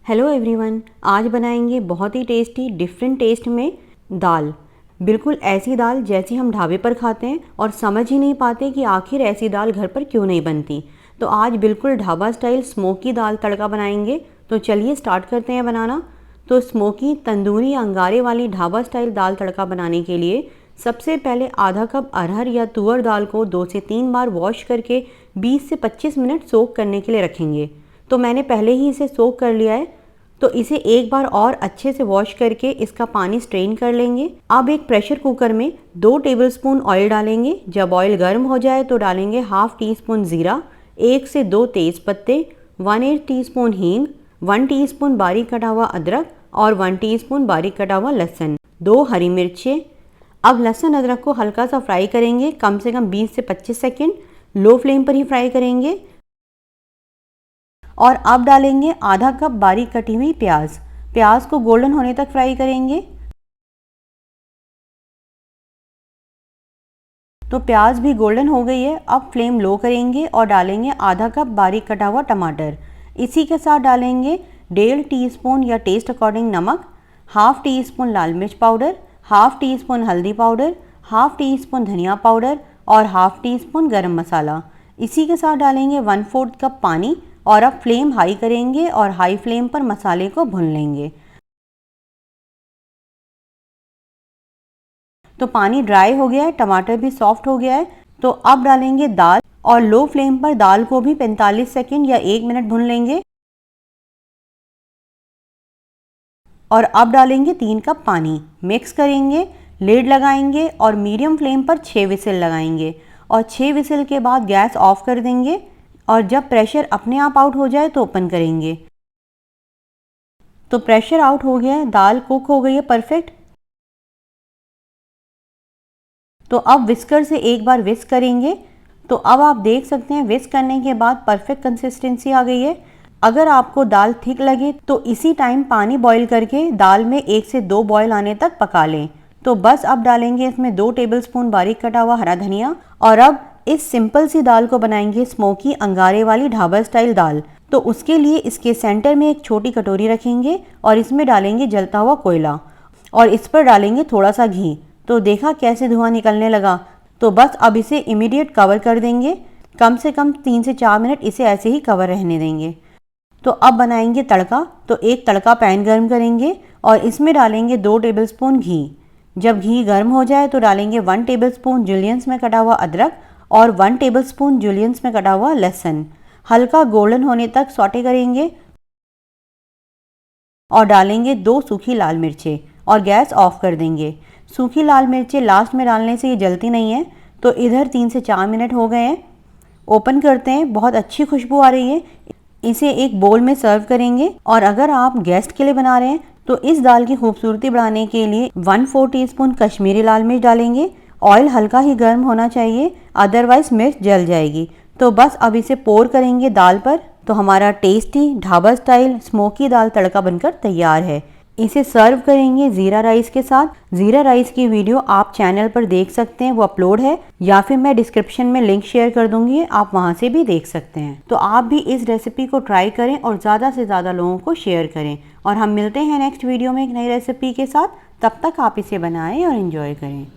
Hello everyone, आज बनाएंगे बहुत ही टेस्टी डिफरेंट टेस्ट में दाल। बिल्कुल ऐसी दाल जैसी हम ढाबे पर खाते हैं और समझ ही नहीं पाते कि आखिर ऐसी दाल घर पर क्यों नहीं बनती। तो आज बिल्कुल ढाबा स्टाइल स्मोकी दाल तड़का बनाएंगे। तो चलिए स्टार्ट करते हैं बनाना। तो स्मोकी तंदूरी अंगारे वाली ढाबा स्टाइल दाल तड़का बनाने के लिए सबसे पहले आधा कप अरहर या तुअर दाल को 2 से 3 बार वॉश करके 20 से 25 मिनट सोक करने के लिए रखेंगे। तो मैंने पहले ही इसे सोक कर लिया है। तो इसे एक बार और अच्छे से वॉश करके इसका पानी स्ट्रेन कर लेंगे। अब एक प्रेशर कुकर में 2 टेबलस्पून ऑयल डालेंगे। जब ऑयल गर्म हो जाए तो डालेंगे हाफ टी स्पून ज़ीरा, 1 से 2 तेज पत्ते, 1/8 टीस्पून हींग, 1 टीस्पून बारीक कटा हुआ अदरक और 1 टीस्पून बारीक कटा हुआ लहसुन, 2 हरी मिर्चें। अब लहसुन अदरक को हल्का सा फ्राई करेंगे, कम से कम 20 से 25 सेकेंड लो फ्लेम पर ही फ्राई करेंगे। और अब डालेंगे आधा कप बारीक कटी हुई प्याज। प्याज को गोल्डन होने तक फ्राई करेंगे। तो प्याज भी गोल्डन हो गई है। अब फ्लेम लो करेंगे और डालेंगे आधा कप बारीक कटा हुआ टमाटर। इसी के साथ डालेंगे 1.5 टीस्पून या टेस्ट अकॉर्डिंग नमक, हाफ टी स्पून लाल मिर्च पाउडर, हाफ टी स्पून हल्दी पाउडर, हाफ टी स्पून धनिया पाउडर और हाफ टी स्पून गरम मसाला। इसी के साथ डालेंगे 1/4 कप पानी और अब फ्लेम हाई करेंगे और हाई फ्लेम पर मसाले को भून लेंगे। तो पानी ड्राई हो गया है, टमाटर भी सॉफ्ट हो गया है। तो अब डालेंगे दाल और लो फ्लेम पर दाल को भी 45 सेकेंड या 1 मिनट भून लेंगे। और अब डालेंगे 3 कप पानी, मिक्स करेंगे, लिड लगाएंगे और मीडियम फ्लेम पर 6 विसिल लगाएंगे। और 6 विसिल के बाद गैस ऑफ कर देंगे और जब प्रेशर अपने आप आउट हो जाए तो ओपन करेंगे। तो प्रेशर आउट हो गया है, दाल कुक हो गई है परफेक्ट। तो अब विस्कर से एक बार विस्क करेंगे। तो अब आप देख सकते हैं विस्क करने के बाद परफेक्ट कंसिस्टेंसी आ गई है। अगर आपको दाल थिक लगे तो इसी टाइम पानी बॉईल करके दाल में 1 से 2 बॉईल आने तक पका लें। तो बस अब डालेंगे इसमें 2 टेबलस्पून बारीक कटा हुआ हरा धनिया। और अब इस सिंपल सी दाल को बनाएंगे स्मोकी अंगारे वाली ढाबा स्टाइल दाल। तो उसके लिए इसके सेंटर में एक छोटी कटोरी रखेंगे और इसमें डालेंगे जलता हुआ कोयला और इस पर डालेंगे थोड़ा सा घी। तो देखा कैसे धुआं निकलने लगा। तो बस अब इसे इमीडिएट कवर कर देंगे। कम से कम 3 से 4 मिनट इसे ऐसे ही कवर रहने देंगे। तो अब बनाएंगे तड़का। तो एक तड़का पैन गर्म करेंगे और इसमें डालेंगे 2 टेबलस्पून घी। जब घी गर्म हो जाए तो डालेंगे 1 टेबलस्पून जुलियंस में कटा हुआ अदरक और 1 टेबलस्पून जुलियंस में कटा हुआ लहसुन। हल्का गोल्डन होने तक सौटे करेंगे और डालेंगे 2 सूखी लाल मिर्चें और गैस ऑफ कर देंगे। सूखी लाल मिर्चें लास्ट में डालने से ये जलती नहीं है। तो इधर 3 से 4 मिनट हो गए हैं। ओपन करते हैं, बहुत अच्छी खुशबू आ रही है। इसे एक बोल में सर्व करेंगे। और अगर आप गेस्ट के लिए बना रहे हैं तो इस दाल की खूबसूरती बढ़ाने के लिए 1/4 टीस्पून कश्मीरी लाल मिर्च डालेंगे। ऑयल हल्का ही गर्म होना चाहिए, अदरवाइज मिर्च जल जाएगी। तो बस अब इसे पोर करेंगे दाल पर। तो हमारा टेस्टी ढाबा स्टाइल स्मोकी दाल तड़का बनकर तैयार है। इसे सर्व करेंगे ज़ीरा राइस के साथ। ज़ीरा राइस की वीडियो आप चैनल पर देख सकते हैं, वो अपलोड है, या फिर मैं डिस्क्रिप्शन में लिंक शेयर कर दूंगी, आप वहां से भी देख सकते हैं। तो आप भी इस रेसिपी को ट्राई करें और ज़्यादा से ज़्यादा लोगों को शेयर करें। और हम मिलते हैं नेक्स्ट वीडियो में एक नई रेसिपी के साथ। तब तक आप इसे बनाएं और एंजॉय करें।